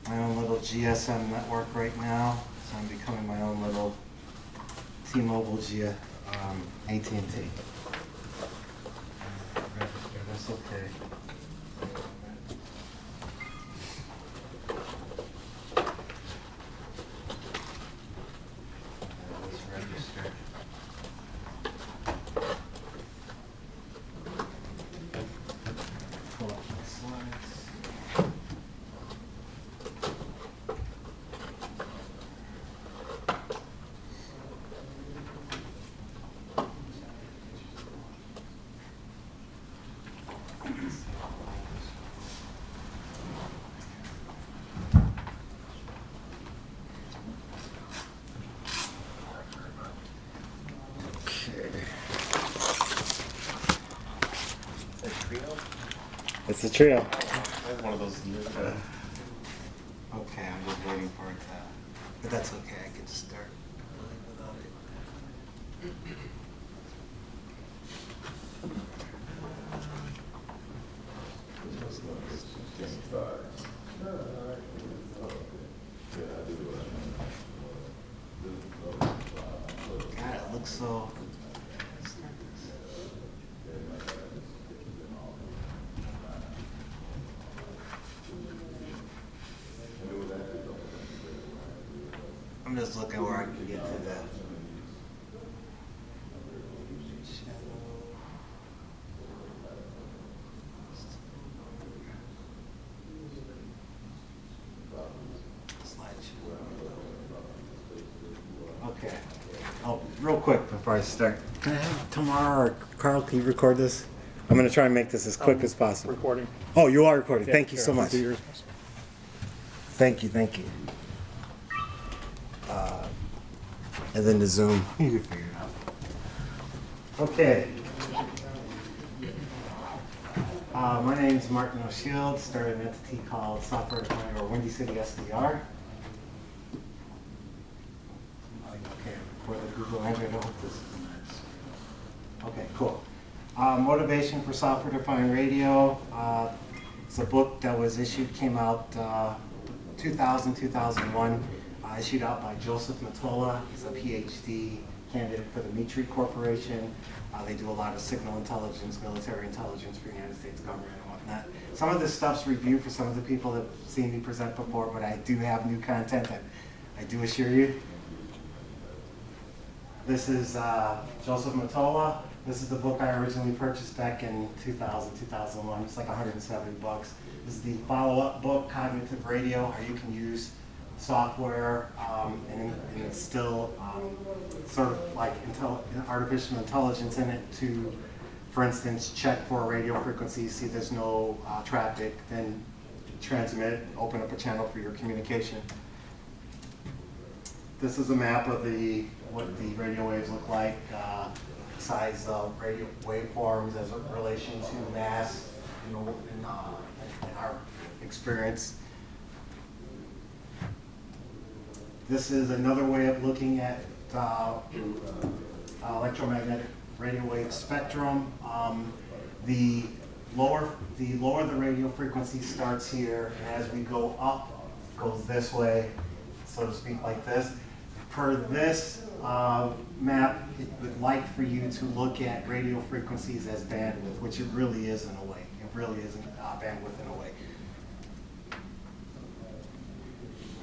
my own little GSM network right now, so I'm becoming my own little T-Mobile AT&T. Register, that's okay. Let's register. Pull up my slides. It's a trio. I have one of those years ago. Okay, I'm just waiting for it to, but that's okay, I can start without it. God, it looks so. I'm just looking where I can get to that. Okay. Oh, real quick before I start. Can I have tomorrow, or Carl, can you record this? I'm going to try and make this as quick as possible. Recording. Oh, you are recording. Yeah, Thank you sure, so I'll much. do yours. Thank you, thank you. And then the Zoom. You can figure it out. Okay. My name is Martin O'Shield. Started an entity called Software Defined or Windy City SDR. Okay, for the Google Android. I hope this is nice. Okay, cool. Motivation for Software Defined Radio. It's a book that was issued, came out 2000, 2001. Issued out by Joseph Mottola. He's a PhD candidate for the Mitri Corporation. They do a lot of signal intelligence, military intelligence for the United States government and whatnot. Some of this stuff's reviewed for some of the people that have seen me present before, but I do have new content that I do assure you. This is Joseph Mottola. This is the book I originally purchased back in 2000, 2001. It's like 170 bucks. This is the follow-up book, Cognitive Radio, how you can use software and instill sort of like artificial intelligence in it to, for instance, check for a radio frequency, see there's no traffic, then transmit, open up a channel for your communication. This is a map of what the radio waves look like, size of radio waveforms as a relation to mass, in our experience. This is another way of looking at electromagnetic radio wave spectrum. The lower the radio frequency starts here, and as we go up, it goes this way, so to speak, like this. Per this map, it would like for you to look at radio frequencies as bandwidth, which it really is in a way. It really isn't bandwidth in a way.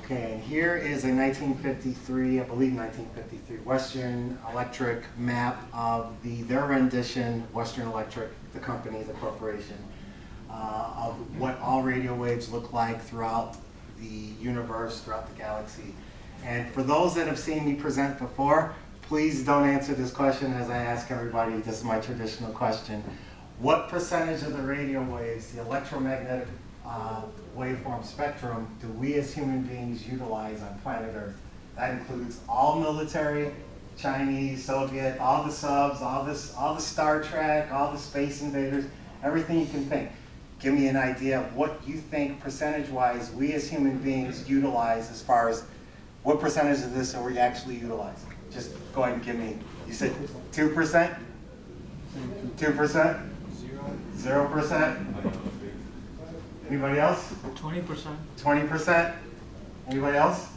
Okay, and here is a 1953, I believe 1953, Western Electric map of their rendition, Western Electric, the company, the corporation, of what all radio waves look like throughout the universe, throughout the galaxy. And for those that have seen me present before, please don't answer this question as I ask everybody. This is my traditional question. What percentage of the radio waves, the electromagnetic waveform spectrum, do we as human beings utilize on planet Earth? That includes all military, Chinese, Soviet, all the subs, all the Star Trek, all the Space Invaders, everything you can think. Give me an idea of what you think percentage-wise we as human beings utilize, as far as what percentage of this are we actually utilizing? Just go ahead and give me, you said 2%? 2%? 0%? Anybody else? 20%. 20%? Anybody else?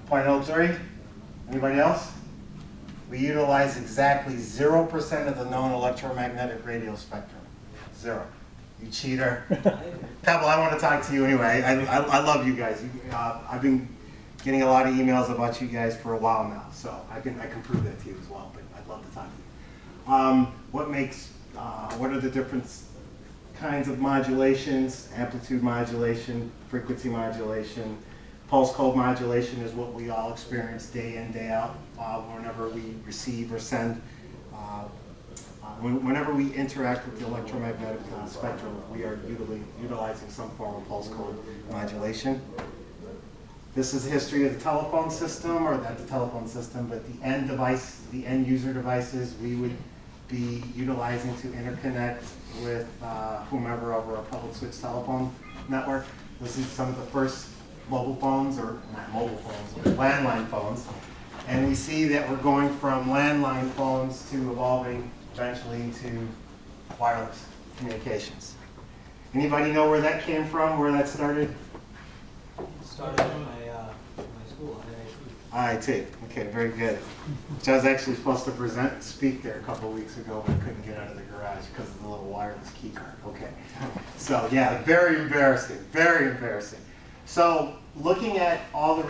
0.03. Anybody else? We utilize exactly 0% of the known electromagnetic radio spectrum. 0. You cheater. Pebble, I want to talk to you anyway. I love you guys. I've been getting a lot of emails about you guys for a while now, so I can prove that to you as well, but I'd love to talk to you. What are the different kinds of modulations? Amplitude modulation, frequency modulation. Pulse code modulation is what we all experience day in, day out, whenever we receive or send. Whenever we interact with the electromagnetic spectrum, we are utilizing some form of pulse code modulation. This is the history of the telephone system, or not the telephone system, but the end device, the end user devices we would be utilizing to interconnect with whomever over a public switch telephone network. This is some of the first mobile phones, or not mobile phones, but landline phones. And we see that we're going from landline phones to evolving eventually to wireless communications. Anybody know where that came from, where that started? Started at my school, IIT. Okay, very good. Which I was actually supposed to speak there a couple of weeks ago, but I couldn't get out of the garage because of the little wireless key card. Okay. So yeah, very embarrassing, very embarrassing. So looking at all the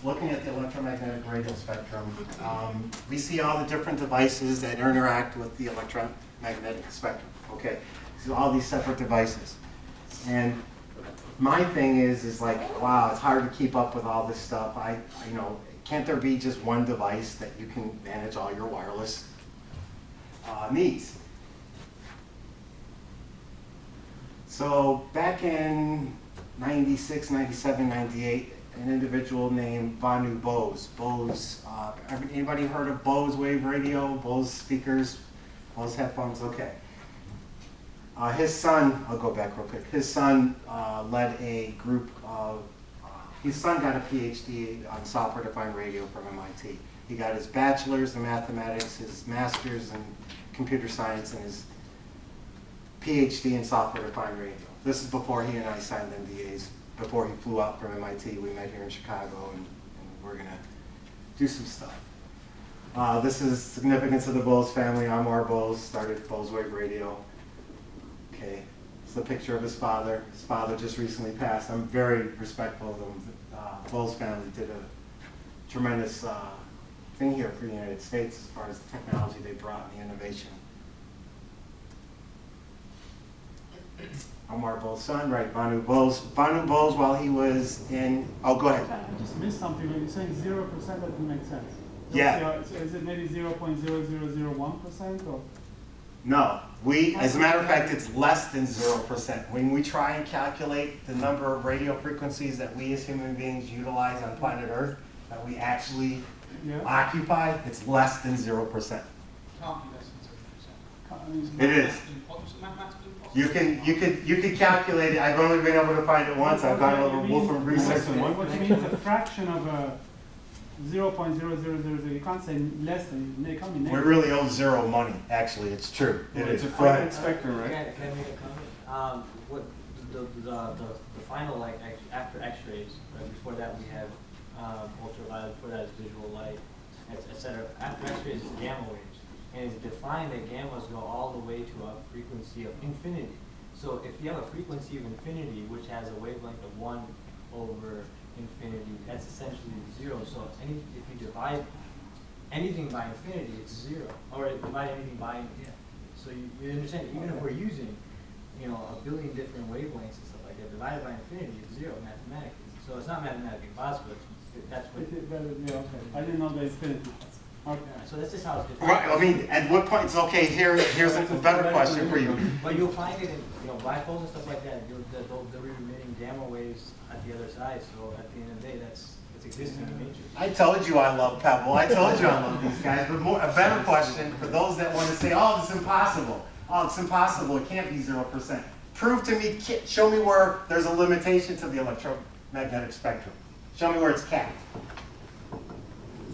looking at the electromagnetic radio spectrum, we see all the different devices that interact with the electromagnetic spectrum. Okay, so all these separate devices. And my thing is like, wow, it's hard to keep up with all this stuff. Can't there be just one device that you can manage all your wireless needs? So back in 96, 97, 98, an individual named Vanu Bose. Anybody heard of Bose wave radio, Bose speakers, Bose headphones? Okay. His son, I'll go back real quick. His son led a group of, his son got a PhD on software-defined radio from MIT. He got his bachelor's in mathematics, his master's in computer science, and his PhD in software-defined radio. This is before he and I signed NDAs, before he flew out from MIT. We met here in Chicago, and we're going to do some stuff. This is significance of the Bose family. Amar Bose started Bose wave radio. Okay, it's a picture of his father. His father just recently passed. I'm very respectful of them. The Bose family did a tremendous thing here for the United States as far as the technology they brought and the innovation. Amar Bose's son, right, Vanu Bose. Vanu Bose, while he was in, oh, go ahead. I just missed something. When you're saying 0%, that doesn't make sense. Yeah. Is it maybe 0.0001% or? No, as a matter of fact, it's less than 0%. When we try and calculate the number of radio frequencies that we as human beings utilize on planet Earth, that we actually occupy, it's less than 0%. Can't be less than 0%. It is. You can calculate it. I've only been able to find it once. I've got a little Wolfram research. What you mean is a fraction of a 0.0000. You can't say less than. They can't be We negative. really owe zero money. Actually, it's true. It's a Go finite ahead. spectrum, right? Can I make a comment? What the final, like, after X-rays, before that we have ultraviolet, before that is visual light, etc. After X-rays is gamma waves. And it's defined that gammas go all the way to a frequency of infinity. So if you have a frequency of infinity, which has a wavelength of 1 over infinity, that's essentially 0. So if you divide anything by infinity, it's 0. Or divide anything by infinity. So you understand, even if we're using, a billion different wavelengths and stuff like that, divided by infinity, it's 0 mathematically. So it's not mathematically possible. That's what. Yeah, okay. I didn't know the infinity. Okay. So that's just how it's defined. Right. I mean, at what point? It's okay. Here's a better question for you. But you'll find it in black holes and stuff like that. They'll be emitting gamma waves at the other side. So at the end of the day, it's existing in nature. I told you I love Pebble. I told you I love these guys. But a better question for those that want to say, "Oh, it's impossible. Oh, it's impossible. It can't be 0%." Prove to me. Show me where there's a limitation to the electromagnetic spectrum. Show me where it's capped.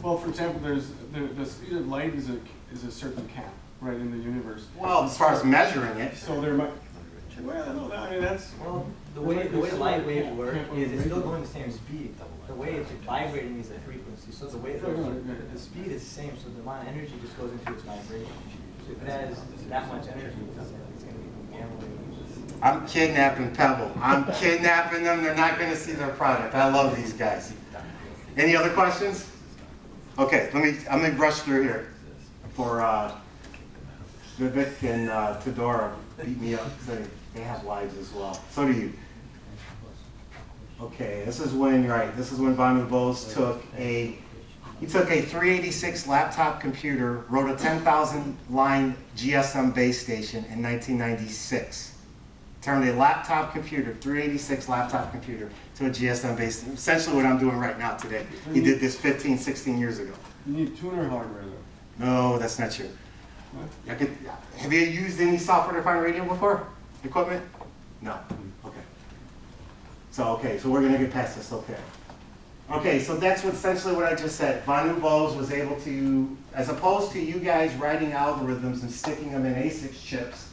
Well, for example, the speed of light is a certain cap, right, in the universe. Well, as far as measuring it. So there might, Well, no, I mean, that's, Well, the way light waves work is it's still going the same speed. The way it's vibrating is the frequency. So the way the speed is the same. So the amount of energy just goes into its vibration. So if it has that much energy, it's going to be gamma waves. I'm kidnapping Pebble. I'm kidnapping them. They're not going to see their product. I love these guys. Any other questions? Okay, I'm going to rush through here for Vivek and Todora beat me up. They have lives as well. So do you. Okay, this is when Vanu Bose took a 386 laptop computer, wrote a 10,000 line GSM base station in 1996. Turned a laptop computer, 386 laptop computer, to a GSM base station. Essentially what I'm doing right now today. He did this 15, 16 years ago. you need tuner hardware though. No, that's not true. Have you used any software-defined radio before? Equipment? No. Okay. So we're going to get past this. Okay, so that's essentially what I just said. Vanu Bose was able to, as opposed to you guys writing algorithms and sticking them in ASIC chips,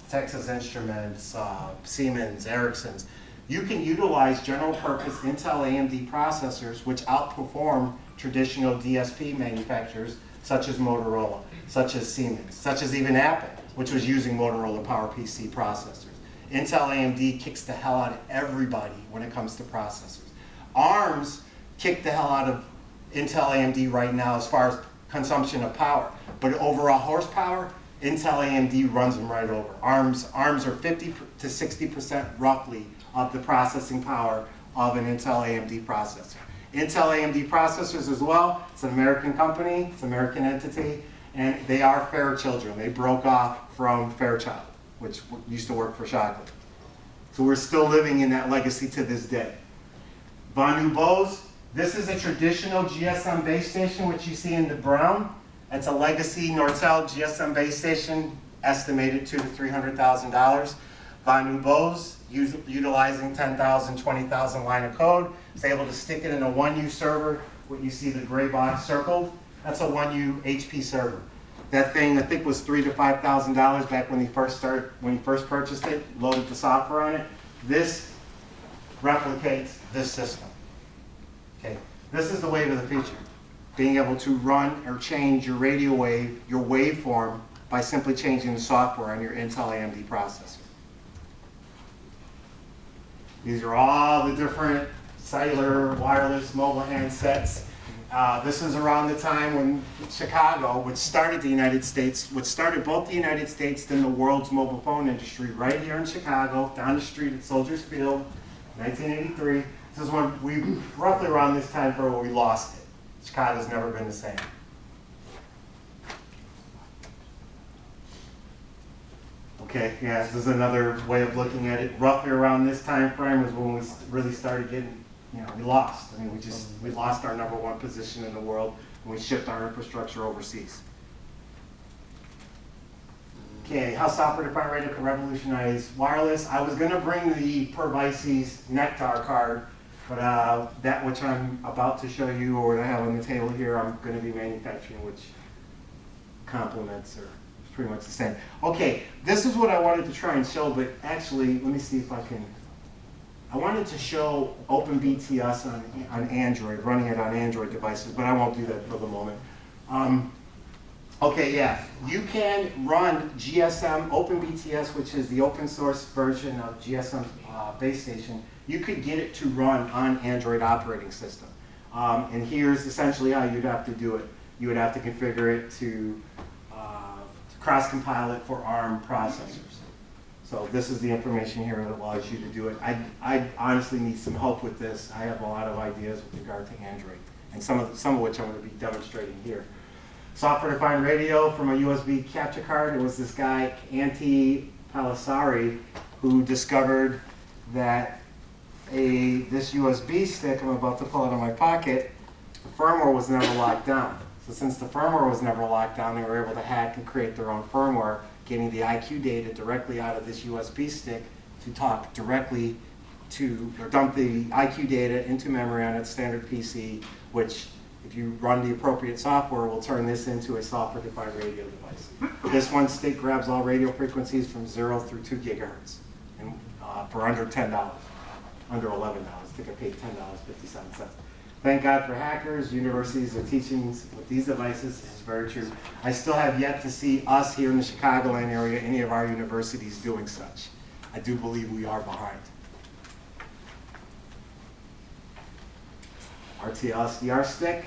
Texas Instruments, Siemens, Ericsson's, you can utilize general purpose Intel AMD processors which outperform traditional DSP manufacturers such as Motorola, such as Siemens, such as even Apple, which was using Motorola PowerPC processors. Intel AMD kicks the hell out of everybody when it comes to processors. ARMs kick the hell out of Intel AMD right now as far as consumption of power, but overall horsepower, Intel AMD runs them right over. ARMs are 50 to 60% roughly of the processing power of an Intel AMD processor. Intel AMD processors as well, it's an American company, it's an American entity, and they are Fairchildren. They broke off from Fairchild, which used to work for Shockley. So we're still living in that legacy to this day. Vanu Bose, this is a traditional GSM base station, which you see in the brown. It's a legacy Nortel GSM base station, estimated $200,000 to $300,000. Vanu Bose, utilizing 10,000, 20,000 line of code, is able to stick it in a 1U server. What you see the gray box circled, that's a 1U HP server. That thing, I think, was $3,000 to $5,000 back when he first purchased it, loaded the software on it. This replicates this system. Okay, this is the wave of the future. Being able to run or change your radio wave, your waveform, by simply changing the software on your Intel AMD processor. These are all the different cellular, wireless, mobile handsets. This is around the time when Chicago, which started the United States, which started both the United States and the world's mobile phone industry, right here in Chicago, down the street at Soldiers Field, 1983. This is when roughly around this time frame where we lost it. Chicago's never been the same. Okay, yeah, this is another way of looking at it. Roughly around this time frame is when we really started getting, we lost. I mean, we lost our #1 position in the world and we shipped our infrastructure overseas. Okay, how software-defined radio can revolutionize wireless. I was going to bring the PerVices Nectar card, but that which I'm about to show you, or what I have on the table here, I'm going to be manufacturing, which complements or pretty much the same. Okay, this is what I wanted to try and show, but actually, let me see if I can. I wanted to show OpenBTS on Android, running it on Android devices, but I won't do that for the moment. Okay, yeah, you can run GSM, OpenBTS, which is the open source version of GSM base station. You could get it to run on Android operating system. And here's essentially how you'd have to do it. You would have to configure it to cross-compile it for ARM processors. So this is the information here that allows you to do it. I honestly need some help with this. I have a lot of ideas with regard to Android, and some of which I'm going to be demonstrating here. Software-defined radio from a USB capture card. It was this guy, Antti Palisari, who discovered that this USB stick I'm about to pull out of my pocket, the firmware was never locked down. So since the firmware was never locked down, they were able to hack and create their own firmware, getting the IQ data directly out of this USB stick to talk directly to, or dump the IQ data into memory on its standard PC, which if you run the appropriate software, will turn this into a software-defined radio device. This one stick grabs all radio frequencies from 0 through 2 gigahertz, and for under $10, under $11. I think I paid $10.57. Thank God for hackers. Universities are teaching with these devices. This is very true. I still have yet to see us here in the Chicagoland area, any of our universities doing such. I do believe we are behind. RTL SDR stick.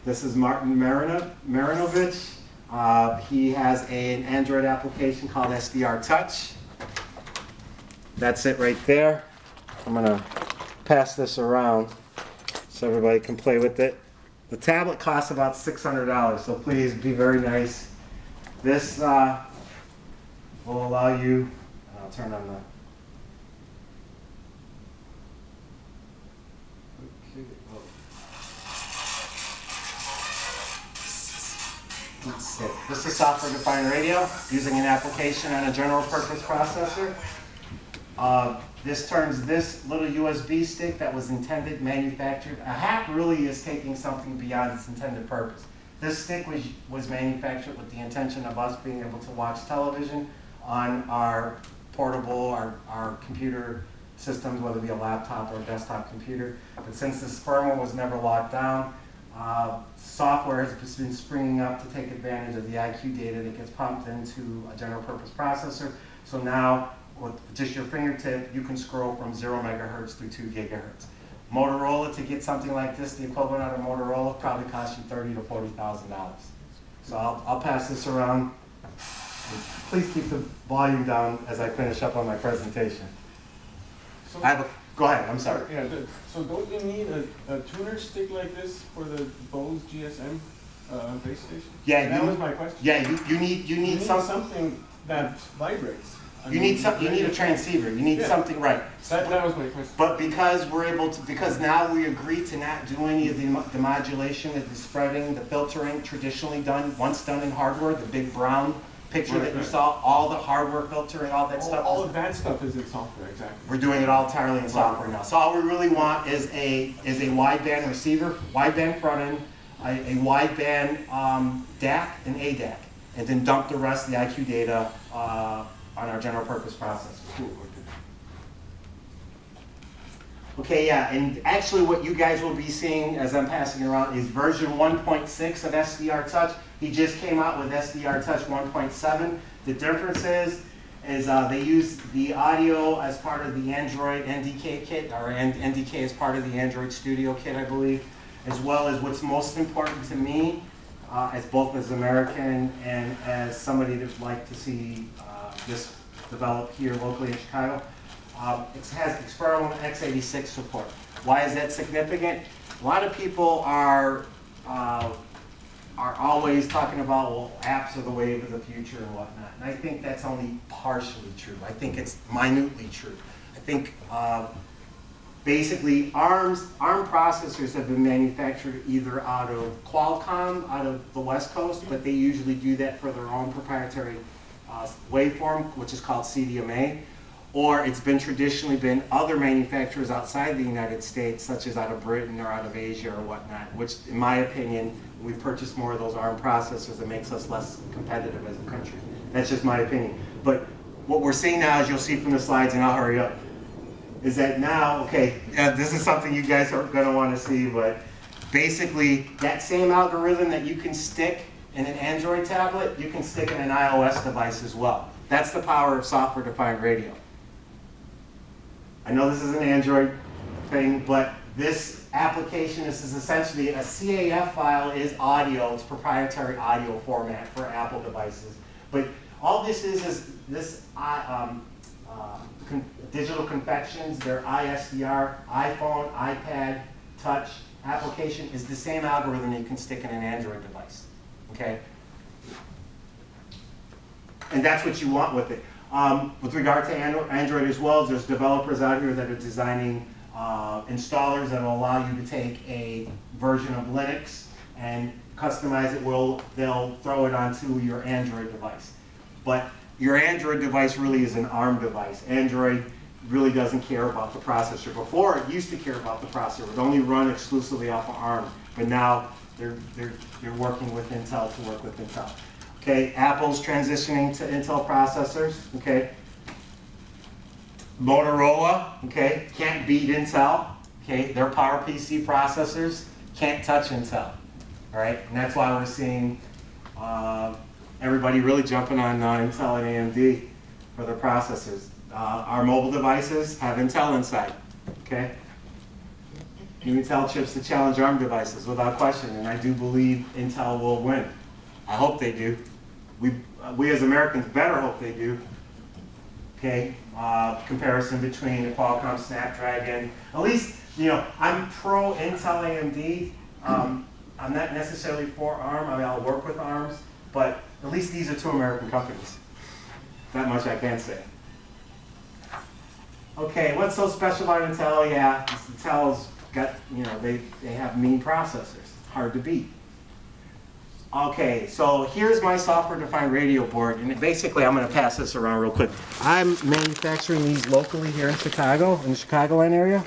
This is Martin Marinovich. He has an Android application called SDR Touch. That's it right there. I'm gonna pass this around so everybody can play with it. The tablet costs about $600, so please be very nice. This will allow you, I'll turn on the, this is software-defined radio using an application on a general purpose processor. This turns this little USB stick that was intended, manufactured. A hack really is taking something beyond its intended purpose. This stick was manufactured with the intention of us being able to watch television on our portable, our computer systems, whether it be a laptop or a desktop computer. But since this firmware was never locked down, software has been springing up to take advantage of the IQ data that gets pumped into a general purpose processor. So now, with just your fingertip, you can scroll from 0 megahertz through 2 gigahertz. Motorola, to get something like this, the equivalent out of Motorola, probably costs you $30,000 to $40,000. So I'll pass this around. Please keep the volume down as I finish up on my presentation. So, Go ahead, I'm sorry. Yeah, so don't you need a tuner stick like this for the Bose GSM base station? Yeah, that was my question. Yeah, you need something that vibrates. You need a transceiver. You need something, right? That was my question. But because we're able to, because now we agree to not do any of the modulation, the spreading, the filtering traditionally done, once done in hardware, the big brown picture that you saw, all the hardware filtering, all that stuff. All of that stuff is in software, exactly. We're doing it all entirely in software now. So all we really want is a wideband receiver, wideband front end, a wideband DAC and ADAC, and then dump the rest of the IQ data on our general purpose processor. Okay, yeah, and actually what you guys will be seeing as I'm passing around is version 1.6 of SVR Touch. He just came out with SDR Touch 1.7. The difference is they use the audio as part of the Android NDK kit, or NDK as part of the Android Studio kit, I believe, as well as what's most important to me, as both as American and as somebody that'd like to see this developed here locally in Chicago. It has experimental x86 support. Why is that significant? A lot of people are always talking about, well, apps are the wave of the future and whatnot. And I think that's only partially true. I think it's minutely true. I think basically ARM processors have been manufactured either out of Qualcomm, out of the West Coast, but they usually do that for their own proprietary waveform, which is called CDMA. Or it's been traditionally been other manufacturers outside the United States, such as out of Britain or out of Asia or whatnot, which in my opinion, we purchase more of those ARM processors, it makes us less competitive as a country. That's just my opinion. But what we're seeing now, as you'll see from the slides, and I'll hurry up, is that now, okay, this is something you guys are gonna wanna see, but basically that same algorithm that you can stick in an Android tablet, you can stick in an iOS device as well. That's the power of software-defined radio. I know this is an Android thing, but this application, this is essentially a CAF file is audio, it's proprietary audio format for Apple devices. But all this is this digital confections, their iSDR, iPhone, iPad, touch application is the same algorithm that you can stick in an Android device, okay? And that's what you want with it. With regard to Android as well, there's developers out here that are designing installers that will allow you to take a version of Linux and customize it. They'll throw it onto your Android device. But your Android device really is an ARM device. Android really doesn't care about the processor. Before, it used to care about the processor. It would only run exclusively off of ARM, but now they're working with Intel to work with Intel. Okay, Apple's transitioning to Intel processors, okay. Motorola, okay, can't beat Intel, okay. Their PowerPC processors can't touch Intel, all right. And that's why we're seeing everybody really jumping on Intel and AMD for their processors. Our mobile devices have Intel inside, okay. Intel chips to challenge ARM devices without question, and I do believe Intel will win. I hope they do. We as Americans better hope they do. Okay, comparison between the Qualcomm Snapdragon. At least, you know, I'm pro Intel AMD. I'm not necessarily for ARM. I mean, I'll work with ARMs, but at least these are two American companies. That much I can say. Okay, what's so special about Intel? Yeah, Intel's got, you know, they have mean processors. It's hard to beat. Okay, so here's my software-defined radio board, and basically I'm going to pass this around real quick. I'm manufacturing these locally here in Chicago, in the Chicagoland area.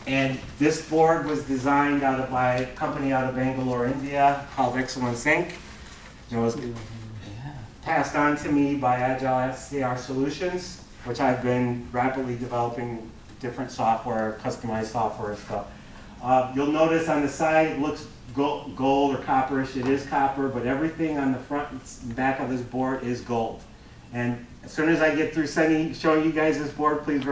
And this board was designed by a company out of Bangalore, India, called Excellence Inc. It was passed on to me by Agile SDR Solutions, which I've been rapidly developing different software, customized software and stuff. You'll notice on the side it looks gold or copperish. It is copper, but everything on the front and back of this board is gold. And as soon as I get through showing you guys this board, please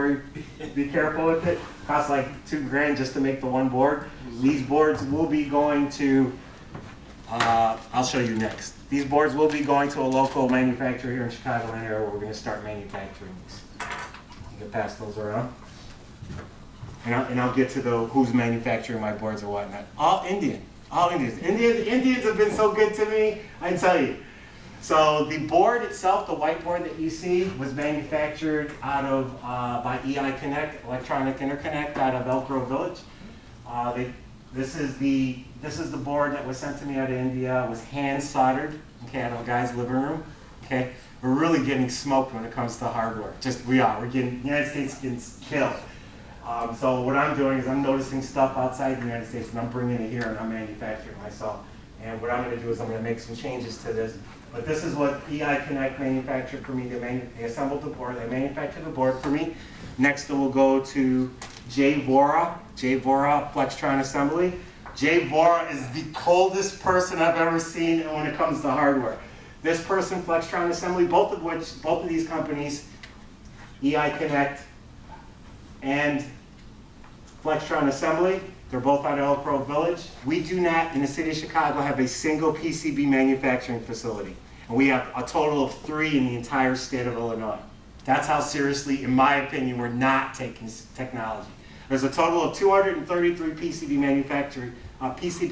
be careful with it. It costs like $2,000 just to make the one board. These boards will be going to, I'll show you next. These boards will be going to a local manufacturer here in Chicagoland area where we're going to start manufacturing these. You can pass those around. And I'll get to who's manufacturing my boards or whatnot. All Indian. All Indians. Indians have been so good to me, I tell you. So the board itself, the whiteboard that you see, was manufactured out of by EI Connect, Electronic Interconnect, out of Elk Grove Village. This is the board that was sent to me out of India. It was hand soldered, okay, out of a guy's living room. Okay, we're really getting smoked when it comes to hardware. We're getting, the United States getting killed. So what I'm doing is I'm noticing stuff outside the United States and I'm bringing it here and I'm manufacturing myself. And what I'm going to do is I'm going to make some changes to this. But this is what EI Connect manufactured for me. They assembled the board. They manufactured the board for me. Next, it will go to Vora Flextron Assembly. Vora is the coldest person I've ever seen when it comes to hardware. This person, Flextron Assembly, both of these companies, EI Connect and Flextron Assembly, they're both out of Elk Grove Village. We do not, in the city of Chicago, have a single PCB manufacturing facility. And we have a total of 3 in the entire state of Illinois. That's how seriously, in my opinion, we're not taking technology. There's a total of 233 PCB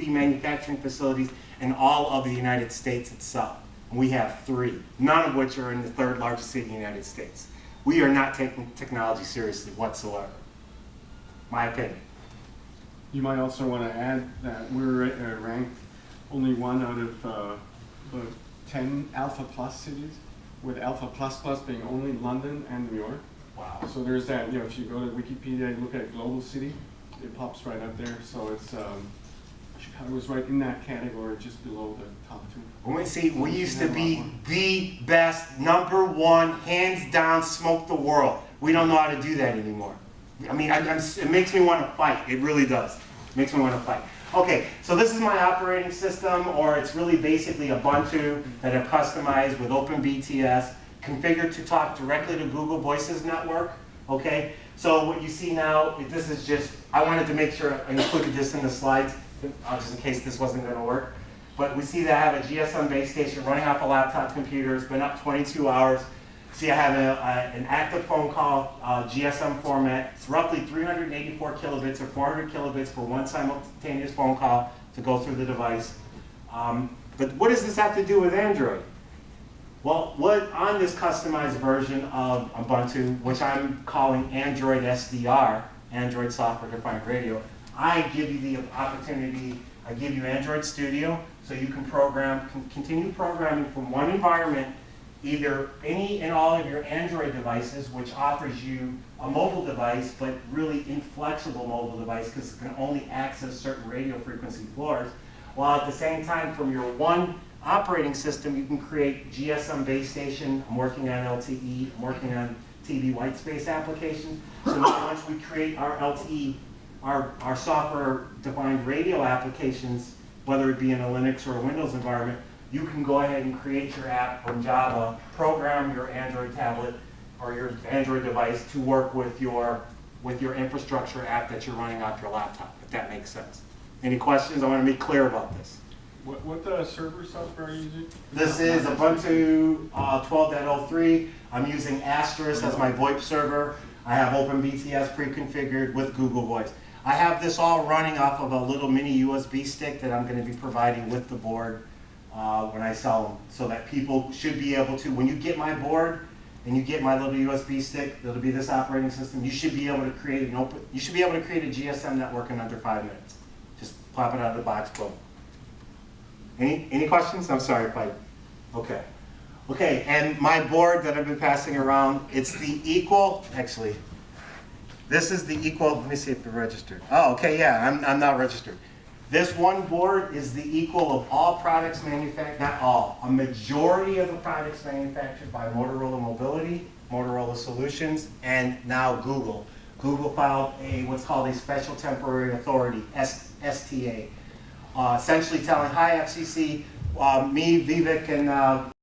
manufacturing facilities in all of the United States itself. And we have 3, none of which are in the 3rd largest city in the United States. We are not taking technology seriously whatsoever. My opinion. You might also want to add that we're ranked only 1 out of the 10 Alpha Plus cities, with Alpha Plus Plus being only London and New York. Wow. So there's that, you know, if you go to Wikipedia and look at global city, it pops right up there. So it's, Chicago's right in that category, just below the top 2. We used to be the best, #1, hands down, smoke the world. We don't know how to do that anymore. I mean, it makes me want to fight. It really does. It makes me want to fight. Okay, so this is my operating system, or it's really basically Ubuntu that I've customized with OpenBTS, configured to talk directly to Google Voices Network. Okay, so what you see now, this is just, I wanted to make sure I included this in the slides, just in case this wasn't going to work. But we see that I have a GSM base station running off a laptop computer. It's been up 22 hours. See, I have an active phone call, GSM format. It's roughly 384 kilobits or 400 kilobits for one simultaneous phone call to go through the device. But what does this have to do with Android? Well, on this customized version of Ubuntu, which I'm calling Android SDR, Android Software Defined Radio, I give you the opportunity, I give you Android Studio, so you can continue programming from one environment either any and all of your Android devices, which offers you a mobile device, but really inflexible mobile device because it can only access certain radio frequency floors, while at the same time from your one operating system you can create GSM base station. I'm working on LTE, I'm working on TV white space applications. So now once we create our LTE, our software defined radio applications, whether it be in a Linux or a Windows environment, you can go ahead and create your app from Java, program your Android tablet or your Android device to work with your infrastructure app that you're running off your laptop, if that makes sense. Any questions? I want to be clear about this. What server software are you using? This is Ubuntu 12.03. I'm using Asterisk as my VoIP server. I have OpenBTS pre-configured with Google Voice. I have this all running off of a little mini USB stick that I'm going to be providing with the board when I sell them, so that people should be able to, when you get my board and you get my little USB stick, it'll be this operating system, you should be able to create you should be able to create a GSM network in under 5 minutes. Just plop it out of the box, boom. Any questions? I'm sorry if I, okay. Okay, and my board that I've been passing around, it's the equal, actually, this is the equal, let me see if it's registered. Oh, okay, yeah, I'm not registered. This one board is the equal of all products manufactured, not all, a majority of the products manufactured by Motorola Mobility, Motorola Solutions, and now Google. Google filed what's called a Special Temporary Authority, STA, essentially telling, hi FCC, me, Vivek, and